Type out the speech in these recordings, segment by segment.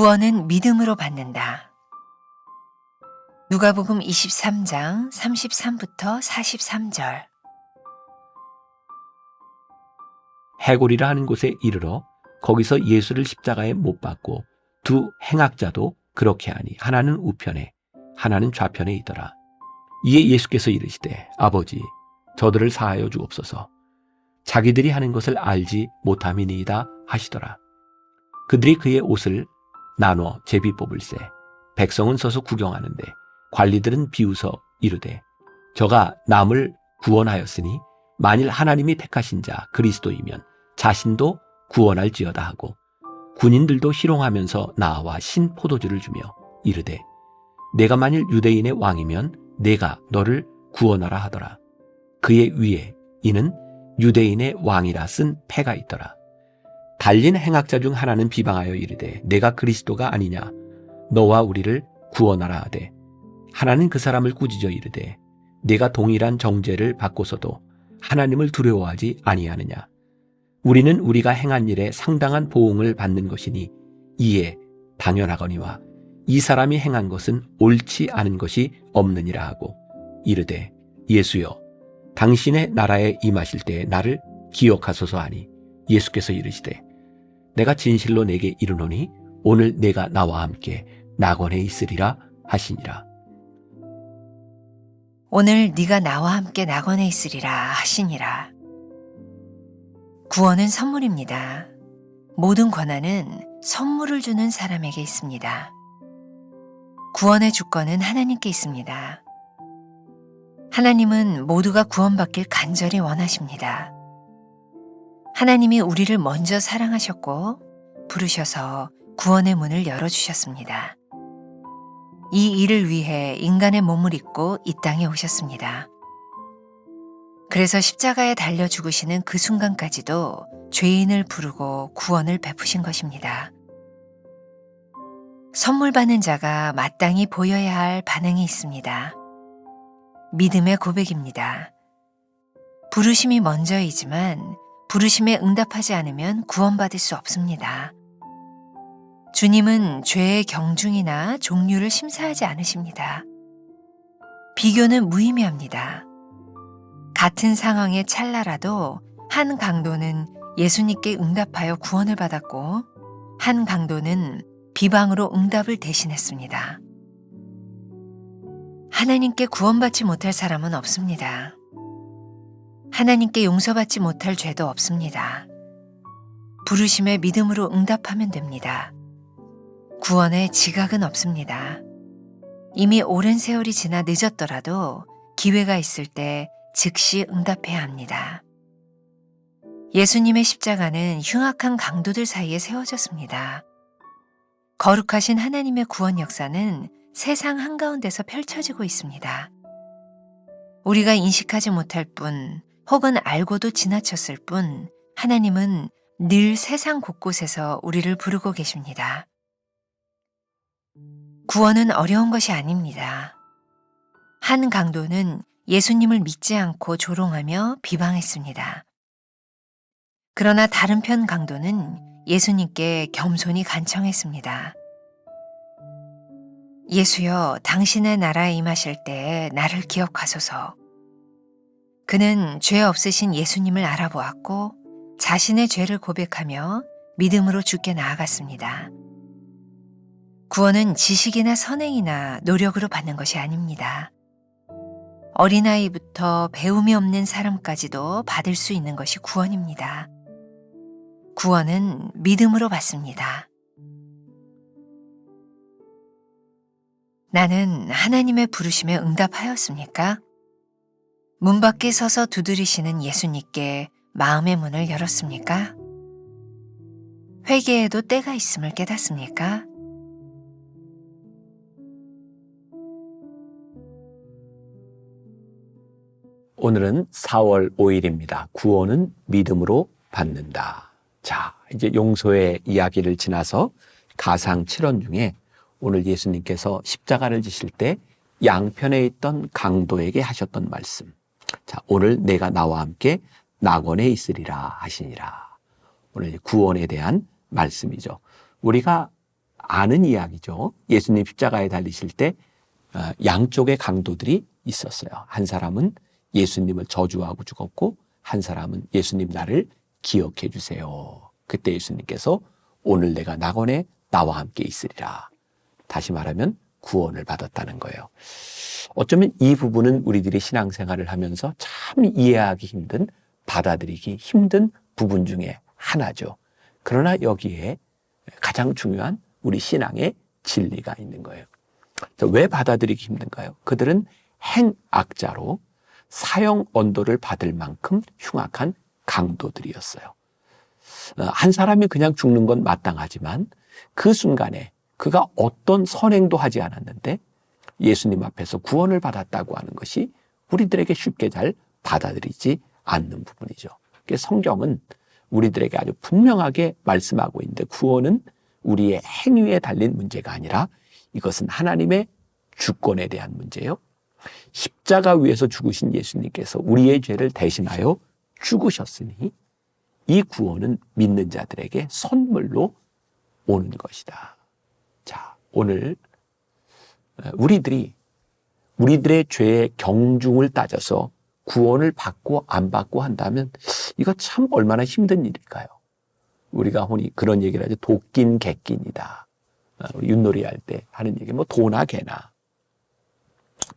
구원은 믿음으로 받는다. 누가복음 23장 33부터 43절. 해골이라 하는 곳에 이르러 거기서 예수를 십자가에 못 박고 두 행악자도 그렇게 하니 하나는 우편에 하나는 좌편에 있더라. 이에 예수께서 이르시되 아버지 저들을 사하여 주옵소서. 자기들이 하는 것을 알지 못함이니이다 하시더라. 그들이 그의 옷을 나눠 제비 뽑을새 백성은 서서 구경하는데 관리들은 비웃어 이르되 저가 남을 구원하였으니 만일 하나님이 택하신 자 그리스도이면 자신도 구원할지어다 하고 군인들도 희롱하면서 나와 신 포도주를 주며 이르되 내가 만일 유대인의 왕이면 내가 너를 구원하라 하더라. 그의 위에 이는 유대인의 왕이라 쓴 패가 있더라. 달린 행악자 중 하나는 비방하여 이르되 내가 그리스도가 아니냐 너와 우리를 구원하라 하되 하나는 그 사람을 꾸짖어 이르되 내가 동일한 정죄를 받고서도 하나님을 두려워하지 아니하느냐. 우리는 우리가 행한 일에 상당한 보응을 받는 것이니 이에 당연하거니와 이 사람이 행한 것은 옳지 않은 것이 없느니라 하고 이르되 예수여 당신의 나라에 임하실 때에 나를 기억하소서 하니 예수께서 이르시되 내가 진실로 내게 이르노니 오늘 내가 나와 함께 낙원에 있으리라 하시니라. 오늘 네가 나와 함께 낙원에 있으리라 하시니라. 구원은 선물입니다. 모든 권한은 선물을 주는 사람에게 있습니다. 구원의 주권은 하나님께 있습니다. 하나님은 모두가 구원받길 간절히 원하십니다. 하나님이 우리를 먼저 사랑하셨고 부르셔서 구원의 문을 열어주셨습니다. 이 일을 위해 인간의 몸을 입고 이 땅에 오셨습니다. 그래서 십자가에 달려 죽으시는 그 순간까지도 죄인을 부르고 구원을 베푸신 것입니다. 선물 받는 자가 마땅히 보여야 할 반응이 있습니다. 믿음의 고백입니다. 부르심이 먼저이지만 부르심에 응답하지 않으면 구원받을 수 없습니다. 주님은 죄의 경중이나 종류를 심사하지 않으십니다. 비교는 무의미합니다. 같은 상황의 찰나라도 한 강도는 예수님께 응답하여 구원을 받았고 한 강도는 비방으로 응답을 대신했습니다. 하나님께 구원받지 못할 사람은 없습니다. 하나님께 용서받지 못할 죄도 없습니다. 부르심에 믿음으로 응답하면 됩니다. 구원에 지각은 없습니다. 이미 오랜 세월이 지나 늦었더라도 기회가 있을 때 즉시 응답해야 합니다. 예수님의 십자가는 흉악한 강도들 사이에 세워졌습니다. 거룩하신 하나님의 구원 역사는 세상 한가운데서 펼쳐지고 있습니다. 우리가 인식하지 못할 뿐 혹은 알고도 지나쳤을 뿐 하나님은 늘 세상 곳곳에서 우리를 부르고 계십니다. 구원은 어려운 것이 아닙니다. 한 강도는 예수님을 믿지 않고 조롱하며 비방했습니다. 그러나 다른 편 강도는 예수님께 겸손히 간청했습니다. 예수여, 당신의 나라에 임하실 때에 나를 기억하소서. 그는 죄 없으신 예수님을 알아보았고 자신의 죄를 고백하며 믿음으로 주께 나아갔습니다. 구원은 지식이나 선행이나 노력으로 받는 것이 아닙니다. 어린아이부터 배움이 없는 사람까지도 받을 수 있는 것이 구원입니다. 구원은 믿음으로 받습니다. 나는 하나님의 부르심에 응답하였습니까? 문 밖에 서서 두드리시는 예수님께 마음의 문을 열었습니까? 회개에도 때가 있음을 깨닫습니까? 오늘은 4월 5일입니다. 구원은 믿음으로 받는다. 자, 이제 용서의 이야기를 지나서 가상 7원 중에 오늘 예수님께서 십자가를 지실 때 양편에 있던 강도에게 하셨던 말씀. 자, 오늘 내가 나와 함께 낙원에 있으리라 하시니라. 오늘 구원에 대한 말씀이죠. 우리가 아는 이야기죠. 예수님 십자가에 달리실 때 양쪽의 강도들이 있었어요. 한 사람은 예수님을 저주하고 죽었고 한 사람은 예수님 나를 기억해 주세요. 그때 예수님께서 오늘 내가 낙원에 나와 함께 있으리라. 다시 말하면 구원을 받았다는 거예요. 어쩌면 이 부분은 우리들이 신앙생활을 하면서 참 이해하기 힘든, 받아들이기 힘든 부분 중에 하나죠. 그러나 여기에 가장 중요한 우리 신앙의 진리가 있는 거예요. 왜 받아들이기 힘든가요? 그들은 행악자로 사형 언도를 받을 만큼 흉악한 강도들이었어요. 한 사람이 그냥 죽는 건 마땅하지만 그 순간에 그가 어떤 선행도 하지 않았는데 예수님 앞에서 구원을 받았다고 하는 것이 우리들에게 쉽게 잘 받아들이지 않는 부분이죠. 성경은 우리들에게 아주 분명하게 말씀하고 있는데 구원은 우리의 행위에 달린 문제가 아니라 이것은 하나님의 주권에 대한 문제예요. 십자가 위에서 죽으신 예수님께서 우리의 죄를 대신하여 죽으셨으니 이 구원은 믿는 자들에게 선물로 오는 것이다. 자, 오늘 우리들의 죄의 경중을 따져서 구원을 받고 안 받고 한다면 이거 참 얼마나 힘든 일일까요? 우리가 흔히 그런 얘기를 하죠. 도낀 객낀이다. 우리 윷놀이 할 때 하는 얘기, 뭐 도나 개나.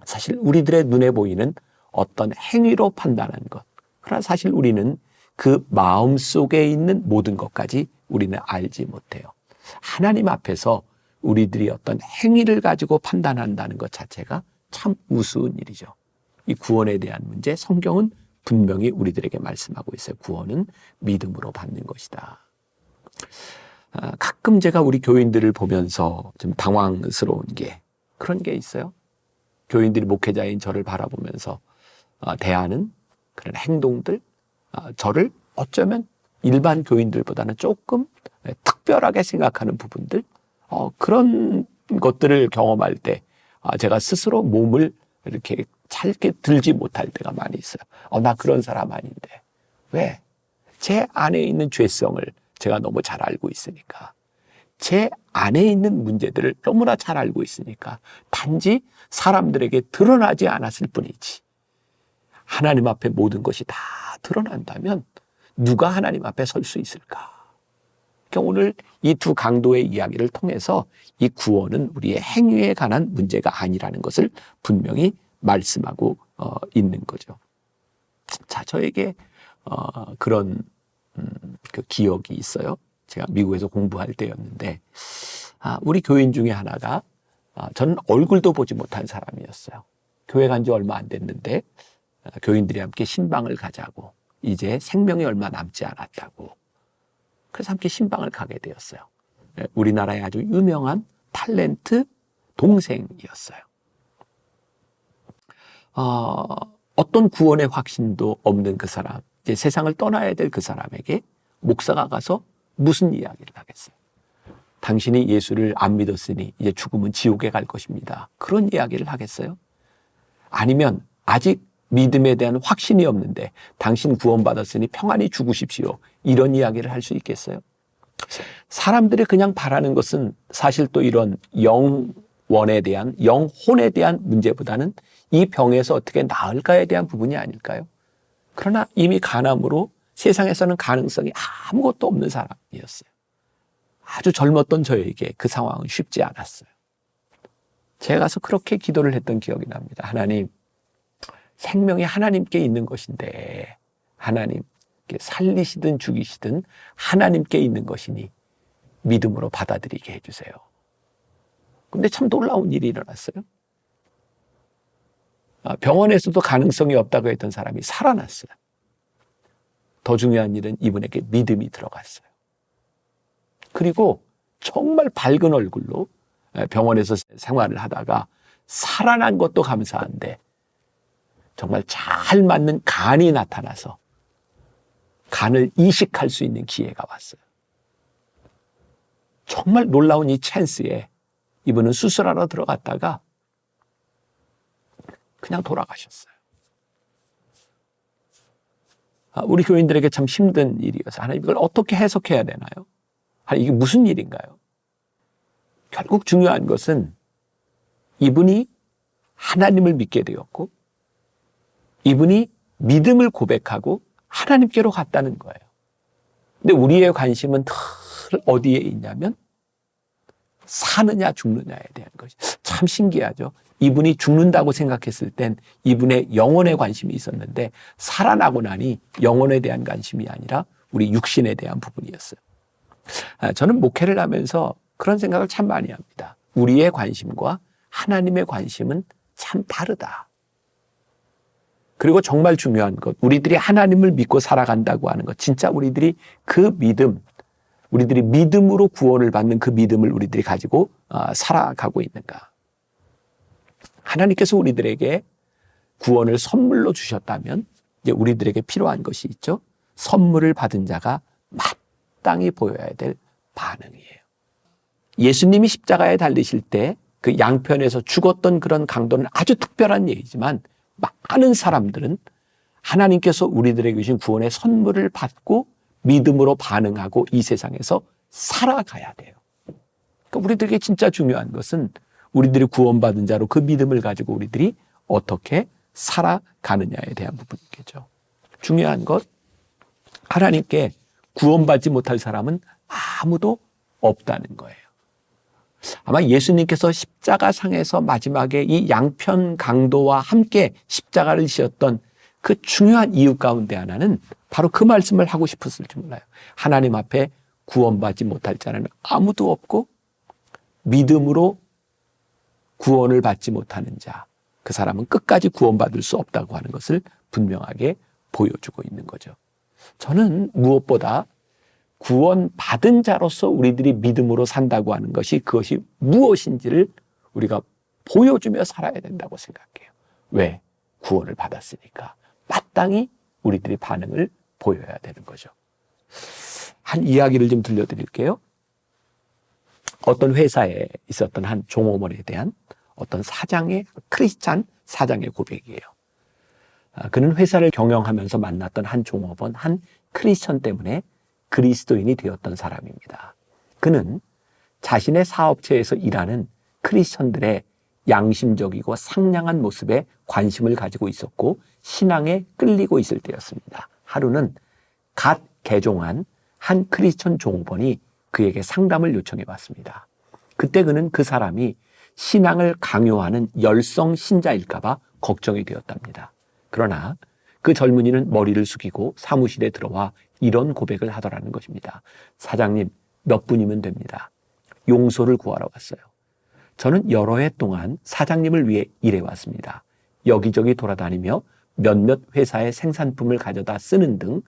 사실 우리들의 눈에 보이는 어떤 행위로 판단하는 것. 그러나 사실 우리는 그 마음 속에 있는 모든 것까지 우리는 알지 못해요. 하나님 앞에서 우리들이 어떤 행위를 가지고 판단한다는 것 자체가 참 우스운 일이죠. 이 구원에 대한 문제, 성경은 분명히 우리들에게 말씀하고 있어요. 구원은 믿음으로 받는 것이다. 가끔 제가 우리 교인들을 보면서 좀 당황스러운 게 그런 게 있어요. 교인들이 목회자인 저를 바라보면서 대하는 그런 행동들, 저를 어쩌면 일반 교인들보다는 조금 특별하게 생각하는 부분들, 그런 것들을 경험할 때 제가 스스로 몸을 이렇게 짧게 들지 못할 때가 많이 있어요. 나 그런 사람 아닌데. 왜? 제 안에 있는 죄성을 제가 너무 잘 알고 있으니까. 제 안에 있는 문제들을 너무나 잘 알고 있으니까 단지 사람들에게 드러나지 않았을 뿐이지. 하나님 앞에 모든 것이 다 드러난다면 누가 하나님 앞에 설 수 있을까? 그러니까 오늘 이 두 강도의 이야기를 통해서 이 구원은 우리의 행위에 관한 문제가 아니라는 것을 분명히 말씀하고 있는 거죠. 자, 저에게 그런 그 기억이 있어요. 제가 미국에서 공부할 때였는데 우리 교인 중에 하나가 저는 얼굴도 보지 못한 사람이었어요. 교회 간 지 얼마 안 됐는데 교인들이 함께 신방을 가자고, 이제 생명이 얼마 남지 않았다고. 그래서 함께 신방을 가게 되었어요. 우리나라의 아주 유명한 탤런트 동생이었어요. 어떤 구원의 확신도 없는 그 사람, 이제 세상을 떠나야 될 그 사람에게 목사가 가서 무슨 이야기를 하겠어요? 당신이 예수를 안 믿었으니 이제 죽으면 지옥에 갈 것입니다. 그런 이야기를 하겠어요? 아니면 아직 믿음에 대한 확신이 없는데 당신 구원받았으니 평안히 죽으십시오. 이런 이야기를 할 수 있겠어요? 사람들이 그냥 바라는 것은 사실 또 이런 영원에 대한, 영혼에 대한 문제보다는 이 병에서 어떻게 나을까에 대한 부분이 아닐까요? 그러나 이미 간암으로 세상에서는 가능성이 아무것도 없는 사람이었어요. 아주 젊었던 저에게 그 상황은 쉽지 않았어요. 제가 가서 그렇게 기도를 했던 기억이 납니다. 하나님, 생명이 하나님께 있는 것인데 하나님, 살리시든 죽이시든 하나님께 있는 것이니 믿음으로 받아들이게 해주세요. 근데 참 놀라운 일이 일어났어요. 병원에서도 가능성이 없다고 했던 사람이 살아났어요. 더 중요한 일은 이분에게 믿음이 들어갔어요. 그리고 정말 밝은 얼굴로 병원에서 생활을 하다가 살아난 것도 감사한데 정말 잘 맞는 간이 나타나서 간을 이식할 수 있는 기회가 왔어요. 정말 놀라운 이 찬스에 이분은 수술하러 들어갔다가 그냥 돌아가셨어요. 우리 교인들에게 참 힘든 일이어서 하나님 이걸 어떻게 해석해야 되나요? 이게 무슨 일인가요? 결국 중요한 것은 이분이 하나님을 믿게 되었고 이분이 믿음을 고백하고 하나님께로 갔다는 거예요. 근데 우리의 관심은 늘 어디에 있냐면 사느냐 죽느냐에 대한 것이 참 신기하죠. 이분이 죽는다고 생각했을 땐 이분의 영혼에 관심이 있었는데 살아나고 나니 영혼에 대한 관심이 아니라 우리 육신에 대한 부분이었어요. 저는 목회를 하면서 그런 생각을 참 많이 합니다. 우리의 관심과 하나님의 관심은 참 다르다. 그리고 정말 중요한 것, 우리들이 하나님을 믿고 살아간다고 하는 것, 진짜 우리들이 그 믿음, 우리들이 믿음으로 구원을 받는 그 믿음을 우리들이 가지고 살아가고 있는가. 하나님께서 우리들에게 구원을 선물로 주셨다면 이제 우리들에게 필요한 것이 있죠. 선물을 받은 자가 마땅히 보여야 될 반응이에요. 예수님이 십자가에 달리실 때 그 양편에서 죽었던 그런 강도는 아주 특별한 얘기지만 많은 사람들은 하나님께서 우리들에게 주신 구원의 선물을 받고 믿음으로 반응하고 이 세상에서 살아가야 돼요. 그러니까 우리들에게 진짜 중요한 것은 우리들이 구원받은 자로 그 믿음을 가지고 우리들이 어떻게 살아가느냐에 대한 부분이겠죠. 중요한 것, 하나님께 구원받지 못할 사람은 아무도 없다는 거예요. 아마 예수님께서 십자가상에서 마지막에 이 양편 강도와 함께 십자가를 지었던 그 중요한 이유 가운데 하나는 바로 그 말씀을 하고 싶었을지 몰라요. 하나님 앞에 구원받지 못할 자는 아무도 없고 믿음으로 구원을 받지 못하는 자, 그 사람은 끝까지 구원받을 수 없다고 하는 것을 분명하게 보여주고 있는 거죠. 저는 무엇보다 구원받은 자로서 우리들이 믿음으로 산다고 하는 것이 그것이 무엇인지를 우리가 보여주며 살아야 된다고 생각해요. 왜? 구원을 받았으니까. 마땅히 우리들이 반응을 보여야 되는 거죠. 한 이야기를 좀 들려드릴게요. 어떤 회사에 있었던 한 종업원에 대한 어떤 사장의, 크리스찬 사장의 고백이에요. 그는 회사를 경영하면서 만났던 한 종업원, 한 크리스천 때문에 그리스도인이 되었던 사람입니다. 그는 자신의 사업체에서 일하는 크리스천들의 양심적이고 상냥한 모습에 관심을 가지고 있었고 신앙에 끌리고 있을 때였습니다. 하루는 갓 개종한 한 크리스천 종업원이 그에게 상담을 요청해 왔습니다. 그때 그는 그 사람이 신앙을 강요하는 열성 신자일까 봐 걱정이 되었답니다. 그러나 그 젊은이는 머리를 숙이고 사무실에 들어와 이런 고백을 하더라는 것입니다. 사장님, 몇 분이면 됩니다. 용서를 구하러 왔어요. 저는 여러 해 동안 사장님을 위해 일해왔습니다. 여기저기 돌아다니며 몇몇 회사의 생산품을 가져다 쓰는 등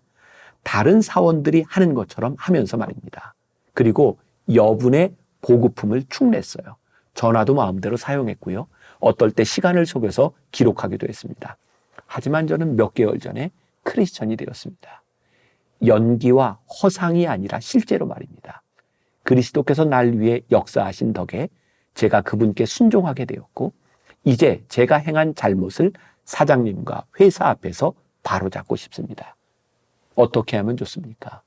다른 사원들이 하는 것처럼 하면서 말입니다. 그리고 여분의 보급품을 축냈어요. 전화도 마음대로 사용했고요. 어떨 때 시간을 속여서 기록하기도 했습니다. 하지만 저는 몇 개월 전에 크리스천이 되었습니다. 연기와 허상이 아니라 실제로 말입니다. 그리스도께서 날 위해 역사하신 덕에 제가 그분께 순종하게 되었고 이제 제가 행한 잘못을 사장님과 회사 앞에서 바로잡고 싶습니다. 어떻게 하면 좋습니까?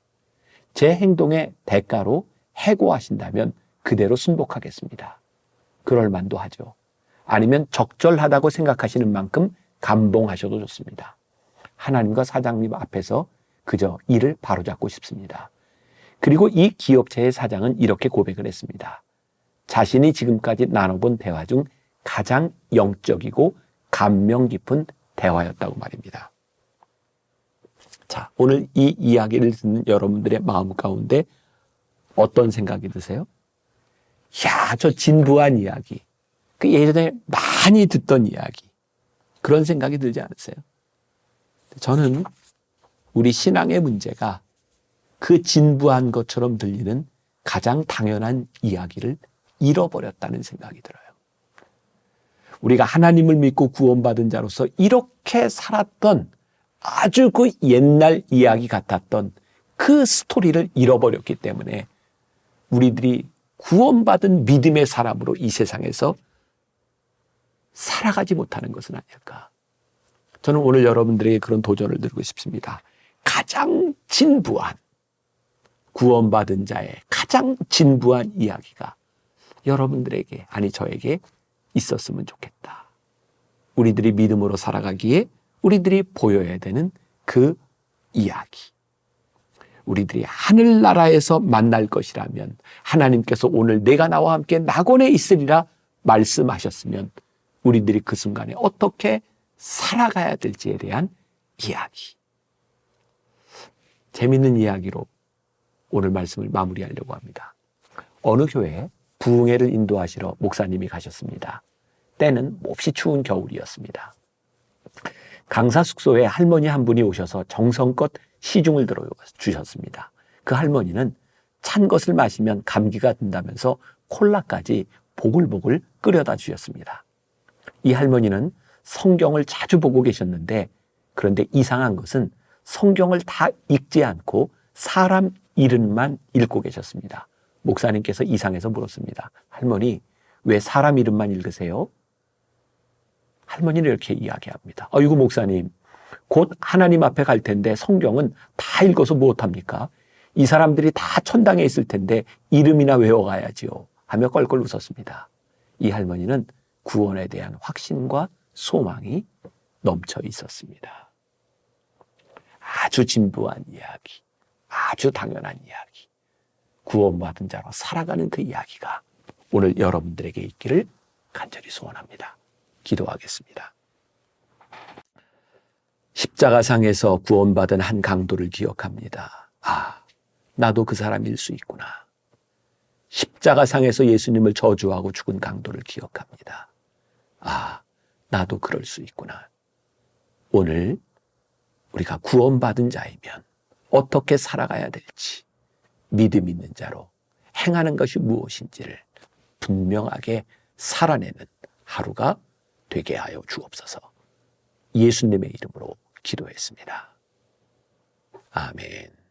제 행동의 대가로 해고하신다면 그대로 순복하겠습니다. 그럴 만도 하죠. 아니면 적절하다고 생각하시는 만큼 감봉하셔도 좋습니다. 하나님과 사장님 앞에서 그저 일을 바로잡고 싶습니다. 그리고 이 기업체의 사장은 이렇게 고백을 했습니다. 자신이 지금까지 나눠본 대화 중 가장 영적이고 감명 깊은 대화였다고 말입니다. 자, 오늘 이 이야기를 듣는 여러분들의 마음 가운데 어떤 생각이 드세요? 야, 저 진부한 이야기. 그 예전에 많이 듣던 이야기. 그런 생각이 들지 않으세요? 저는 우리 신앙의 문제가 그 진부한 것처럼 들리는 가장 당연한 이야기를 잃어버렸다는 생각이 들어요. 우리가 하나님을 믿고 구원받은 자로서 이렇게 살았던 아주 그 옛날 이야기 같았던 그 스토리를 잃어버렸기 때문에 우리들이 구원받은 믿음의 사람으로 이 세상에서 살아가지 못하는 것은 아닐까. 저는 오늘 여러분들에게 그런 도전을 드리고 싶습니다. 가장 진부한 구원받은 자의 가장 진부한 이야기가 여러분들에게, 아니 저에게 있었으면 좋겠다. 우리들이 믿음으로 살아가기에 우리들이 보여야 되는 그 이야기. 우리들이 하늘나라에서 만날 것이라면 하나님께서 오늘 내가 나와 함께 낙원에 있으리라 말씀하셨으면 우리들이 그 순간에 어떻게 살아가야 될지에 대한 이야기. 재밌는 이야기로 오늘 말씀을 마무리하려고 합니다. 어느 교회에 부흥회를 인도하시러 목사님이 가셨습니다. 때는 몹시 추운 겨울이었습니다. 강사 숙소에 할머니 한 분이 오셔서 정성껏 시중을 들어주셨습니다. 그 할머니는 찬 것을 마시면 감기가 든다면서 콜라까지 보글보글 끓여다 주셨습니다. 이 할머니는 성경을 자주 보고 계셨는데, 그런데 이상한 것은 성경을 다 읽지 않고 사람 이름만 읽고 계셨습니다. 목사님께서 이상해서 물었습니다. 할머니, 왜 사람 이름만 읽으세요? 할머니는 이렇게 이야기합니다. 아이고 목사님, 곧 하나님 앞에 갈 텐데 성경은 다 읽어서 무엇합니까? 이 사람들이 다 천당에 있을 텐데 이름이나 외워가야지요. 하며 껄껄 웃었습니다. 이 할머니는 구원에 대한 확신과 소망이 넘쳐 있었습니다. 아주 진부한 이야기, 아주 당연한 이야기, 구원받은 자로 살아가는 그 이야기가 오늘 여러분들에게 있기를 간절히 소원합니다. 기도하겠습니다. 십자가상에서 구원받은 한 강도를 기억합니다. 아, 나도 그 사람일 수 있구나. 십자가상에서 예수님을 저주하고 죽은 강도를 기억합니다. 아, 나도 그럴 수 있구나. 오늘 우리가 구원받은 자이면 어떻게 살아가야 될지, 믿음 있는 자로 행하는 것이 무엇인지를 분명하게 살아내는 하루가 되게 하여 주옵소서. 예수님의 이름으로 기도했습니다. 아멘.